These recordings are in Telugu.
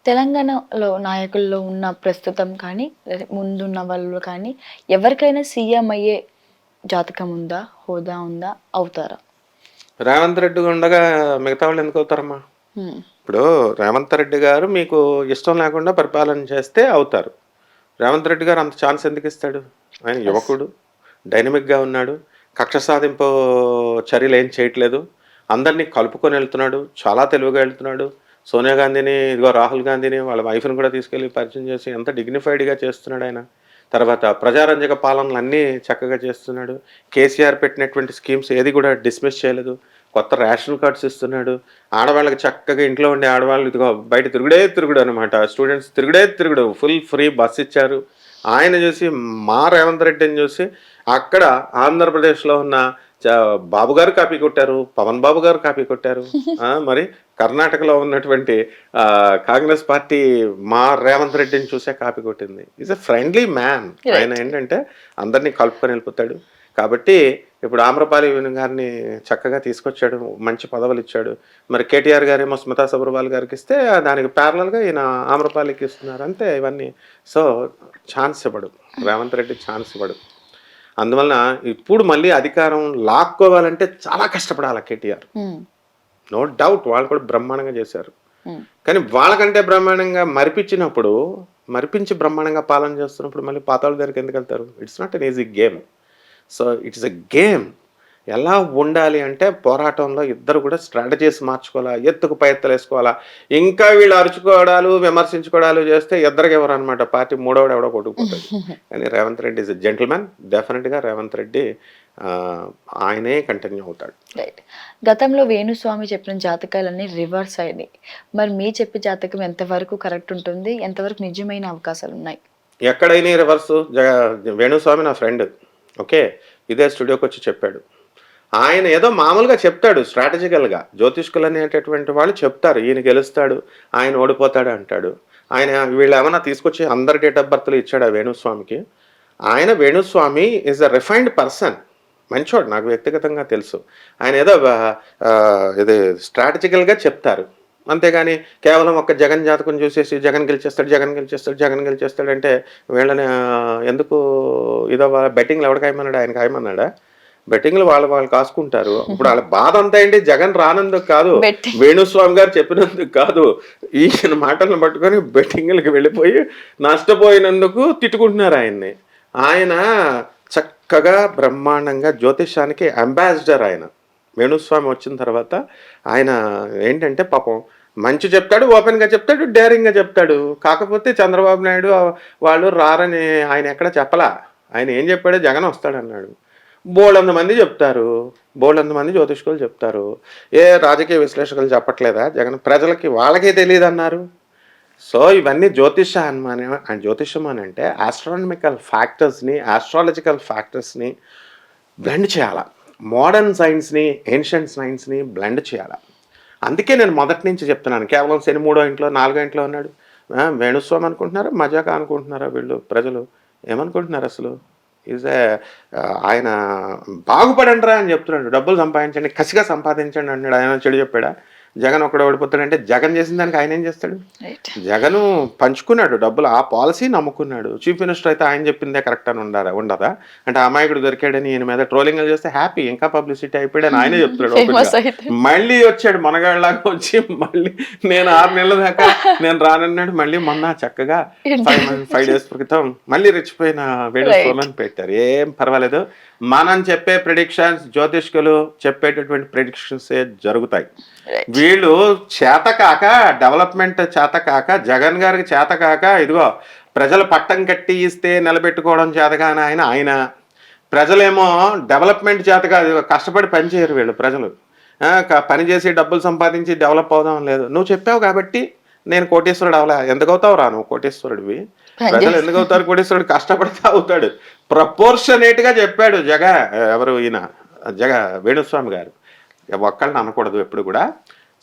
తెలంగాణలో నాయకుల్లో ఉన్న ప్రస్తుతం కానీ, ముందున్న వాళ్ళు కానీ ఎవరికైనా సీఎం అయ్యే జాతకం ఉందా? హోదా ఉందా? అవుతారా? రేవంత్ రెడ్డి ఉండగా మిగతా వాళ్ళు ఎందుకు అవుతారమ్మా? హ్మ్. ఇప్పుడు రేవంత్ రెడ్డి గారు మీకు ఇష్టం లేకుండా పరిపాలన చేస్తే అవుతారు. రేవంత్ రెడ్డి గారు అంత ఛాన్స్ ఎందుకు ఇస్తాడు? ఆయన యెస్. యువకుడు, డైనమిక్గా ఉన్నాడు, కక్ష సాధింపు చర్యలు ఏం చేయట్లేదు, అందరినీ కలుపుకొని వెళ్తున్నాడు, చాలా తెలివిగా వెళ్తున్నాడు. సోనియా గాంధీని, ఇదిగో రాహుల్ గాంధీని, వాళ్ళ వైఫ్ని కూడా తీసుకెళ్ళి పరిచయం చేసి ఎంత డిగ్నిఫైడ్గా చేస్తున్నాడు ఆయన. తర్వాత ప్రజారంజక పాలనలు అన్నీ చక్కగా చేస్తున్నాడు. కేసీఆర్ పెట్టినటువంటి స్కీమ్స్ ఏది కూడా డిస్మిస్ చేయలేదు. కొత్త రేషన్ కార్డ్స్ ఇస్తున్నాడు. ఆడవాళ్ళకి చక్కగా ఇంట్లో ఉండే ఆడవాళ్ళు ఇదిగో బయట తిరుగుడే తిరుగుడు అనమాట. స్టూడెంట్స్ తిరుగుడే తిరుగుడు, ఫుల్ ఫ్రీ బస్ ఇచ్చారు. ఆయన చూసి మా రేవంత్ రెడ్డిని చూసి అక్కడ ఆంధ్రప్రదేశ్లో ఉన్న బాబు గారు కాపీ కొట్టారు, పవన్ బాబు గారు కాపీ కొట్టారు. మరి కర్ణాటకలో ఉన్నటువంటి కాంగ్రెస్ పార్టీ మా రేవంత్ రెడ్డిని చూసే కాపీ కొట్టింది. Is a friendly man. ఆయన రైట్. ఏంటంటే అందరినీ కలుపుకొని వెళ్ళిపోతాడు. కాబట్టి ఇప్పుడు ఆమ్రపాలి గారిని చక్కగా తీసుకొచ్చాడు, మంచి పదవులు ఇచ్చాడు. మరి కేటీఆర్ గారేమో స్మితా సబర్వాల్ గారికి ఇస్తే దానికి ప్యారలల్గా ఈయన ఆమ్రపాలికి ఇస్తున్నారు అంతే ఇవన్నీ. సో ఛాన్స్ ఇవ్వడు రేవంత్ రెడ్డి, ఛాన్స్ ఇవ్వడు. అందువలన ఇప్పుడు మళ్ళీ అధికారం లాక్కోవాలంటే చాలా కష్టపడాలి కేటీఆర్. హ్మ్. నో డౌట్ వాళ్ళు కూడా బ్రహ్మాండంగా చేశారు. హ్మ్. కానీ వాళ్ళకంటే బ్రహ్మాండంగా మరిపించినప్పుడు, మరిపించి బ్రహ్మాండంగా పాలన చేస్తున్నప్పుడు మళ్ళీ పాతాళ దగ్గరికి ఎందుకు వెళ్తారు? It's not an easy game. So it's a game. ఎలా ఉండాలి అంటే పోరాటంలో ఇద్దరు కూడా స్ట్రాటజీస్ మార్చుకోవాలా, ఎత్తుకు పై ఎత్తులు వేసుకోవాలా. ఇంకా వీళ్ళు అరుచుకోవడాలు, విమర్శించుకోవడాలు చేస్తే ఇద్దరికి ఎవరు అనమాట, పార్టీ మూడోడు ఎవడో కొట్టుకుపోతాడు. కానీ Revanth Reddy is a gentleman. డెఫినెట్గా రేవంత్ రెడ్డి ఆయనే కంటిన్యూ అవుతాడు. రైట్. గతంలో వేణుస్వామి చెప్పిన జాతకాలన్నీ రివర్స్ అయినాయి. మరి మీ చెప్పే జాతకం ఎంతవరకు కరెక్ట్ ఉంటుంది? ఎంతవరకు నిజమైన అవకాశాలు ఉన్నాయి? ఎక్కడైనా రివర్సు వేణుస్వామి నా ఫ్రెండ్. ఓకే, ఇదే స్టూడియోకి వచ్చి చెప్పాడు. ఆయన ఏదో మామూలుగా చెప్తాడు స్ట్రాటజికల్గా. జ్యోతిష్కులు అనేటటువంటి వాళ్ళు చెప్తారు ఈయన గెలుస్తాడు, ఆయన ఓడిపోతాడు అంటాడు. ఆయన వీళ్ళు ఏమన్నా తీసుకొచ్చి అందరి డేట్ ఆఫ్ బర్త్లు ఇచ్చాడు ఆ వేణుస్వామికి. ఆయన Venu Swamy is a refined person, మంచోడు, నాకు వ్యక్తిగతంగా తెలుసు. ఆయన ఏదో ఇది స్ట్రాటజికల్గా చెప్తారు, అంతేగాని కేవలం ఒక జగన్ జాతకం చూసేసి జగన్ గెలిచేస్తాడు, జగన్ గెలిచేస్తాడు, జగన్ గెలిచేస్తాడు అంటే వీళ్ళని ఎందుకు ఇదో బెట్టింగ్లు ఎవరికి ఆయమన్నాడు? ఆయనకి ఆయమన్నాడా? బెట్టింగ్లు వాళ్ళు కాసుకుంటారు. ఇప్పుడు వాళ్ళ బాధ అంతా ఏంటి? జగన్ రానందుకు కాదు, వేణుస్వామి గారు చెప్పినందుకు కాదు, ఈయన మాటలను పట్టుకొని బెట్టింగ్లకి వెళ్ళిపోయి నష్టపోయినందుకు తిట్టుకుంటున్నారు ఆయన్ని. ఆయన చక్కగా బ్రహ్మాండంగా జ్యోతిషానికి అంబాసిడర్ ఆయన. వేణుస్వామి వచ్చిన తర్వాత ఆయన ఏంటంటే పాపం మంచి చెప్తాడు, ఓపెన్గా చెప్తాడు, డేరింగ్గా చెప్తాడు. కాకపోతే చంద్రబాబు నాయుడు వాళ్ళు రారని ఆయన ఎక్కడ చెప్పలా. ఆయన ఏం చెప్పాడు? జగన్ వస్తాడన్నాడు. బోల్డంత మంది చెప్తారు, బోల్డంత మంది జ్యోతిష్కులు చెప్తారు. ఏ రాజకీయ విశ్లేషకులు చెప్పట్లేదా జగన్ ప్రజలకి వాళ్ళకే తెలియదు అన్నారు? సో ఇవన్నీ జ్యోతిష్యం అని అంటే ఆస్ట్రానమికల్ ఫ్యాక్టర్స్ని, ఆస్ట్రాలజికల్ ఫ్యాక్టర్స్ని బ్లెండ్ చేయాలి. మోడర్న్ సైన్స్ని, ఏన్షియంట్ సైన్స్ని బ్లెండ్ చేయాలి. అందుకే నేను మొదటి నుంచి చెప్తున్నాను, కేవలం శని 3వ ఇంట్లో 4వ ఇంట్లో ఉన్నాడు. వేణుస్వామి అనుకుంటున్నారా, మజాకా అనుకుంటున్నారా? వీళ్ళు ప్రజలు ఏమనుకుంటున్నారు అసలు? ఆయన బాగుపడండి రా అని చెప్తున్నాడు. డబ్బులు సంపాదించండి, కసిగా సంపాదించండి అన్నాడు. ఆయన చెడు చెప్పాడా? జగన్ ఒక్కడ ఓడిపోతాడంటే జగన్ చేసిన దానికి ఆయన ఏం చేస్తాడు? జగను పంచుకున్నాడు డబ్బులు, ఆ పాలసీ నమ్ముకున్నాడు. చీఫ్ మినిస్టర్ అయితే ఆయన చెప్పిందే కరెక్ట్ అని ఉండదా? అంటే అమాయకుడు దొరికాడని ఈయన మీద ట్రోలింగ్లు చేస్తే హ్యాపీ, ఇంకా పబ్లిసిటీ అయిపోయాడని ఆయనే చెప్తున్నాడు. మళ్ళీ వచ్చాడు మనగాళ్ళలాగా వచ్చి, మళ్ళీ నేను 6 నెలల దాకా నేను రానన్నాడు. మళ్ళీ మొన్న చక్కగా 5 డేస్ క్రితం మళ్ళీ రెచ్చిపోయిన వేణుస్వామి పెట్టారు. ఏం పర్వాలేదు, మనం చెప్పే ప్రిడిక్షన్స్, జ్యోతిష్కులు చెప్పేటటువంటి ప్రిడిక్షన్సే జరుగుతాయి. వీళ్ళు చేతకాక, డెవలప్మెంట్ చేతకాక, జగన్ గారికి చేతకాక, ఇదిగో ప్రజలు పట్టం కట్టి ఇస్తే నిలబెట్టుకోవడం చేతగాని ఆయన ప్రజలేమో డెవలప్మెంట్ చేతగా కష్టపడి పనిచేయరు వీళ్ళు. ప్రజలు పని చేసి డబ్బులు సంపాదించి డెవలప్ అవుదాం లేదు. నువ్వు చెప్పావు కాబట్టి నేను కోటేశ్వరుడు అవలా. ఎందుకు అవుతావు రా నువ్వు కోటేశ్వరుడివి? ప్రజలు ఎందుకు అవుతారు కోటేశ్వరుడు? కష్టపడితే అవుతాడు. ప్రపోర్షనేట్గా చెప్పాడు ఎవరు ఈయన వేణుస్వామి గారు. ఒక్కళ్ళని అనకూడదు ఎప్పుడు కూడా.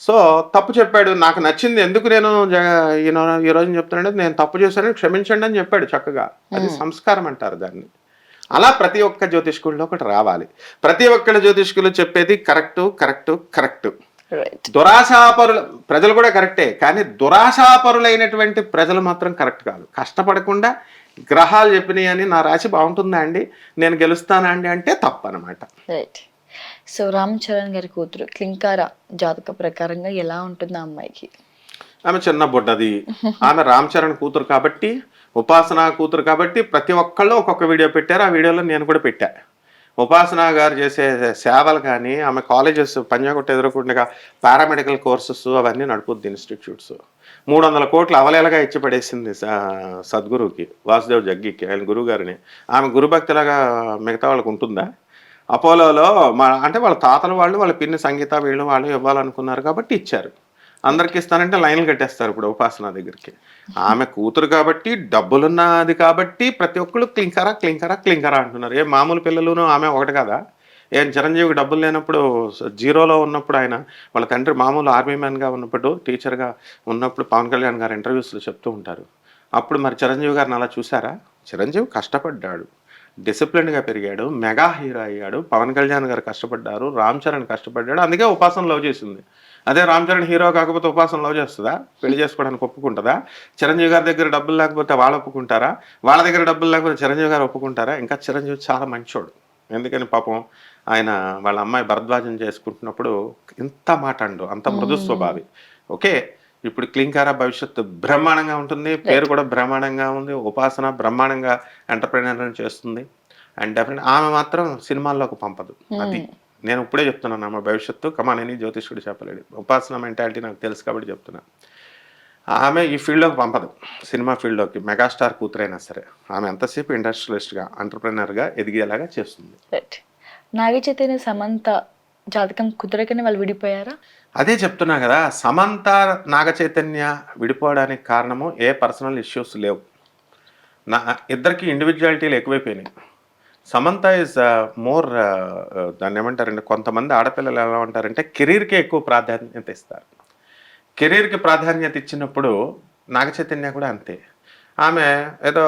సో తప్పు చెప్పాడు, నాకు నచ్చింది. ఎందుకు నేను ఈరోజు చెప్తున్నాడు, నేను తప్పు చేశానని క్షమించండి అని చెప్పాడు చక్కగా. అది సంస్కారం అంటారు దాన్ని. అలా ప్రతి ఒక్క జ్యోతిష్కుల్లో ఒకటి రావాలి. ప్రతి ఒక్కళ్ళ జ్యోతిష్కులు చెప్పేది కరెక్టు కరెక్టు కరెక్టు. రైట్. దురాశాపరులు ప్రజలు కూడా కరెక్టే, కానీ దురాశాపరులైనటువంటి ప్రజలు మాత్రం కరెక్ట్ కాదు. కష్టపడకుండా గ్రహాలు చెప్పినాయి అని నా రాశి బాగుంటుందా అండి, నేను గెలుస్తానా అండి అంటే తప్పనమాట. రైట్. సో రామ్ చరణ్ గారి కూతురు క్లింకార జాతక ప్రకారంగా ఎలా ఉంటుంది ఆ అమ్మాయికి? ఆమె చిన్న బుడ్డది, ఆమె రామ్ చరణ్ కూతురు కాబట్టి, ఉపాసన కూతురు కాబట్టి ప్రతి ఒక్కళ్ళు ఒక్కొక్క వీడియో పెట్టారు. ఆ వీడియోలో నేను కూడా పెట్టా. ఉపాసన గారు చేసే సేవలు కానీ, ఆమె కాలేజెస్ పంజాగుట్ట ఎదురుకుండా పారామెడికల్ కోర్సెస్ అవన్నీ నడుపుద్ది, ఇన్స్టిట్యూట్స్. 300 కోట్లు అవలేలగా ఇచ్చి పడేసింది సద్గురువుకి, వాసుదేవ్ జగ్గికి, ఆయన గురువు గారిని. ఆమె గురుభక్తిలాగా మిగతా వాళ్ళకు ఉంటుందా? అపోలోలో అంటే వాళ్ళ తాతల వాళ్ళు, వాళ్ళ పిన్ని సంగీత వీళ్ళు వాళ్ళు ఇవ్వాలనుకున్నారు కాబట్టి ఇచ్చారు. అందరికి ఇస్తానంటే లైన్లు కట్టేస్తారు ఇప్పుడు ఉపాసన దగ్గరికి. ఆమె కూతురు కాబట్టి, డబ్బులున్నది కాబట్టి ప్రతి ఒక్కళ్ళు క్లింకరా క్లింకరా క్లింకరా అంటున్నారు. ఏ మామూలు పిల్లలును ఆమె ఒకటి కదా. ఏం చిరంజీవికి డబ్బులు లేనప్పుడు, జీరోలో ఉన్నప్పుడు, ఆయన వాళ్ళ తండ్రి మామూలు ఆర్మీ మ్యాన్గా ఉన్నప్పుడు, టీచర్గా ఉన్నప్పుడు పవన్ కళ్యాణ్ గారు ఇంటర్వ్యూస్లో చెప్తూ ఉంటారు. అప్పుడు మరి చిరంజీవి గారిని అలా చూసారా? చిరంజీవి కష్టపడ్డాడు, డిసిప్లిన్గా పెరిగాడు, మెగా హీరో అయ్యాడు. పవన్ కళ్యాణ్ గారు కష్టపడ్డారు, రామ్ చరణ్ కష్టపడ్డాడు, అందుకే ఉపాసన లవ్ చేసింది. అదే రామ్ చరణ్ హీరో కాకపోతే ఉపాసన లవ్ చేస్తుందా? పెళ్లి చేసుకోవడానికి ఒప్పుకుంటుందా? చిరంజీవి గారి దగ్గర డబ్బులు లేకపోతే వాళ్ళు ఒప్పుకుంటారా? వాళ్ళ దగ్గర డబ్బులు లేకపోతే చిరంజీవి గారు ఒప్పుకుంటారా? ఇంకా చిరంజీవి చాలా మంచోడు. ఎందుకని పాపం ఆయన వాళ్ళ అమ్మాయి భరద్వాజం చేసుకుంటున్నప్పుడు ఇంత మాట అండు, అంత మృదు స్వభావి. ఓకే, ఇప్పుడు క్లింకార భవిష్యత్తు బ్రహ్మాండంగా ఉంటుంది, పేరు కూడా బ్రహ్మాండంగా ఉంది, ఉపాసన బ్రహ్మాండంగా ఎంటర్ప్రెన్యూర్ చేస్తుంది. అండ్ డెఫినెట్ ఆమె మాత్రం సినిమాల్లోకి పంపదు. అది నేను ఇప్పుడే చెప్తున్నాను, ఆమె భవిష్యత్తు కమానేని జ్యోతిష్కుడు చెప్పలేడు. ఉపాసన మెంటాలిటీ నాకు తెలుసు కాబట్టి చెప్తున్నాను. ఆమె ఈ ఫీల్డ్లోకి పంపదు, సినిమా ఫీల్డ్లోకి. మెగాస్టార్ కూతురైనా సరే ఆమె ఎంతసేపు ఇండస్ట్రియలిస్ట్గా, ఎంటర్ప్రెనర్గా ఎదిగేలాగా చేస్తుంది. నాగ చైతన్య సమంత జాతకం కుదరకనే వాళ్ళు విడిపోయారా? అదే చెప్తున్నా కదా, సమంత నాగ చైతన్య విడిపోవడానికి కారణము ఏ పర్సనల్ ఇష్యూస్ లేవు. ఇద్దరికి ఇండివిజువాలిటీలు ఎక్కువైపోయినాయి. సమంత ఈజ్ మోర్, దాన్ని ఏమంటారంటే, కొంతమంది ఆడపిల్లలు ఎలా ఉంటారంటే కెరీర్కే ఎక్కువ ప్రాధాన్యత ఇస్తారు. కెరీర్కి ప్రాధాన్యత ఇచ్చినప్పుడు నాగ చైతన్య కూడా అంతే. ఆమె ఏదో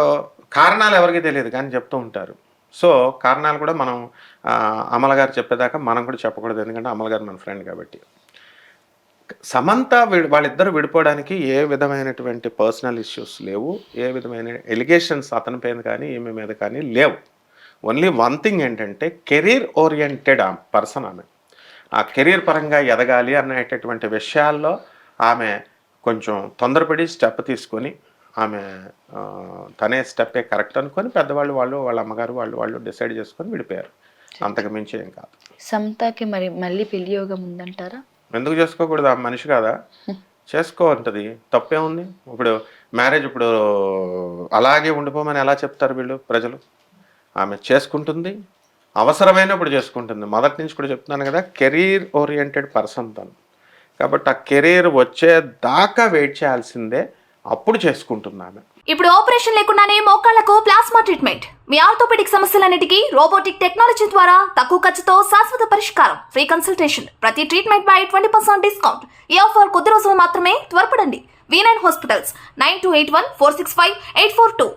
కారణాలు ఎవరికి తెలియదు కానీ చెప్తూ ఉంటారు. సో కారణాలు కూడా మనం అమల గారు చెప్పేదాకా మనం కూడా చెప్పకూడదు, ఎందుకంటే అమల గారు మన ఫ్రెండ్ కాబట్టి. సమంత వాళ్ళిద్దరు విడిపోవడానికి ఏ విధమైనటువంటి పర్సనల్ ఇష్యూస్ లేవు, ఏ విధమైన ఎలిగేషన్స్ అతని పైన కానీ ఈమె మీద కానీ లేవు. ఓన్లీ వన్ థింగ్ ఏంటంటే కెరీర్ ఓరియంటెడ్ ఆ పర్సన్. ఆమె ఆ కెరీర్ పరంగా ఎదగాలి అనేటటువంటి విషయాల్లో ఆమె కొంచెం తొందరపడి స్టెప్ తీసుకొని, ఆమె తనే స్టెప్పే కరెక్ట్ అనుకొని పెద్దవాళ్ళు వాళ్ళ అమ్మగారు వాళ్ళు డిసైడ్ చేసుకొని విడిపోయారు. అంతకు మించి ఏం కాదు. సమంతకి మరి మళ్ళీ పెళ్లి యోగం ఉందంటారా? ఎందుకు చేసుకోకూడదు? ఆ మనిషి కాదా, చేసుకో ఉంటుంది, తప్పే ఉంది. ఇప్పుడు మ్యారేజ్ ఇప్పుడు అలాగే ఉండిపోమని ఎలా చెప్తారు వీళ్ళు ప్రజలు? ఆమె చేసుకుంటుంది, అవసరమైనప్పుడు చేసుకుంటుంది. మొదటి నుంచి కూడా చెప్తున్నాను కదా, కెరీర్ ఓరియంటెడ్ పర్సన్ తను. కాబట్టి ఆ కెరీర్ వచ్చేదాకా వెయిట్ చేయాల్సిందే, అప్పుడు చేసుకుంటుంది ఆమె. ఇప్పుడు ఆపరేషన్ లేకుండానే మోకాళ్లకు ప్లాస్మా ట్రీట్మెంట్. మీ ఆర్థోపెడిక్ సమస్యలన్నిటికీ రోబోటిక్ టెక్నాలజీ ద్వారా తక్కువ ఖర్చుతో శాశ్వత పరిష్కారం. Free consultation. ప్రతి ట్రీట్మెంట్ పై 20% డిస్కౌంట్. ఈ ఆఫర్ కొద్ది రోజులు మాత్రమే. త్వరపడండి. V9 hospitals 9281465842.